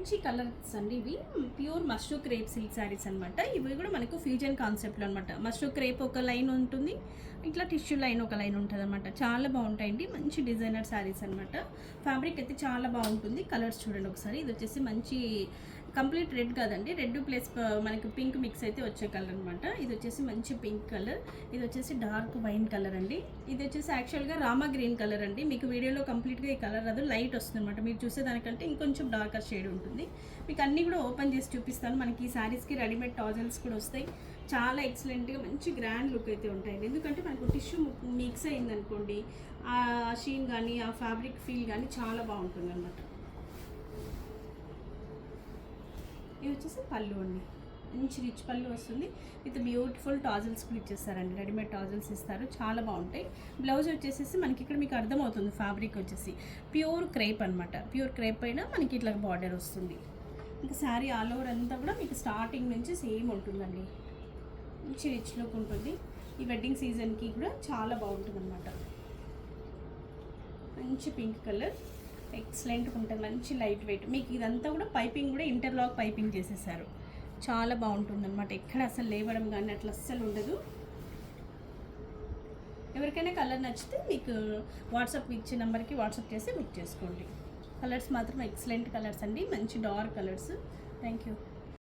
మంచి కలర్స్ అండి. ఇవి pure mashru crepe silk saris అనమాట. ఇవి కూడా మనకు ఫ్యూజన్ కాన్సెప్ట్లో అనమాట. మష్రూ క్రేప్ ఒక లైన్ ఉంటుంది, ఇట్లా టిష్యూ లైన్ ఒక లైన్ ఉంటుంది అనమాట. చాలా బాగుంటాయండి, మంచి డిజైనర్ శారీస్ అనమాట. ఫ్యాబ్రిక్ అయితే చాలా బాగుంటుంది. కలర్స్ చూడండి ఒకసారి. ఇది వచ్చేసి మంచి కంప్లీట్ రెడ్ కాదండి, రెడ్ ప్లస్ మనకి పింక్ మిక్స్ అయితే వచ్చే కలర్ అనమాట. ఇది వచ్చేసి మంచి పింక్ కలర్, ఇది వచ్చేసి డార్క్ వైన్ కలర్ అండి. ఇది వచ్చేసి యాక్చువల్గా రామా గ్రీన్ కలర్ అండి. మీకు వీడియోలో కంప్లీట్గా ఈ కలర్ అది లైట్ వస్తుంది అనమాట. మీరు చూసేదానికంటే ఇంకొంచెం డార్కర్ షేడ్ ఉంటుంది. మీకు అన్నీ కూడా ఓపెన్ చేసి చూపిస్తాను. మనకి ఈ శారీస్కి రెడీమేడ్ టాజల్స్ కూడా వస్తాయి. చాలా ఎక్సలెంట్గా మంచి గ్రాండ్ లుక్ అయితే ఉంటాయండి. ఎందుకంటే మనకు టిష్యూ మిక్స్ అయిందనుకోండి, ఆ షీన్ కానీ ఆ ఫ్యాబ్రిక్ ఫీల్ కానీ చాలా బాగుంటుంది అనమాట. ఇది వచ్చేసి పళ్ళు అండి, మంచి రిచ్ పళ్ళు వస్తుంది. విత్ బ్యూటిఫుల్ టాజల్స్ కూడా ఇచ్చేస్తారండి. రెడీమేడ్ టాజల్స్ ఇస్తారు, చాలా బాగుంటాయి. బ్లౌజ్ వచ్చేసి మనకి ఇక్కడ మీకు అర్థమవుతుంది. ఫ్యాబ్రిక్ వచ్చేసి ప్యూర్ క్రేప్ అనమాట. ప్యూర్ క్రేప్ పైన మనకి ఇట్లా బార్డర్ వస్తుంది. ఇంకా శారీ ఆల్ ఓవర్ అంతా కూడా మీకు స్టార్టింగ్ నుంచి సేమ్ ఉంటుందండి. మంచి రిచ్ లుక్ ఉంటుంది. ఈ వెడ్డింగ్ సీజన్కి కూడా చాలా బాగుంటుంది అనమాట. మంచి పింక్ కలర్, ఎక్సలెంట్గా ఉంటుంది, మంచి లైట్ వెయిట్. మీకు ఇదంతా కూడా పైపింగ్ కూడా ఇంటర్లాక్ పైపింగ్ చేసేసారు. చాలా బాగుంటుంది అనమాట. ఎక్కడ అసలు లేవడం కానీ అట్లా అస్సలు ఉండదు. ఎవరికైనా కలర్ నచ్చితే మీకు వాట్సాప్ ఇచ్చే నెంబర్కి వాట్సాప్ చేసి బుక్ చేసుకోండి. కలర్స్ మాత్రం ఎక్సలెంట్ కలర్స్ అండి, మంచి డార్క్ కలర్స్. Thank you.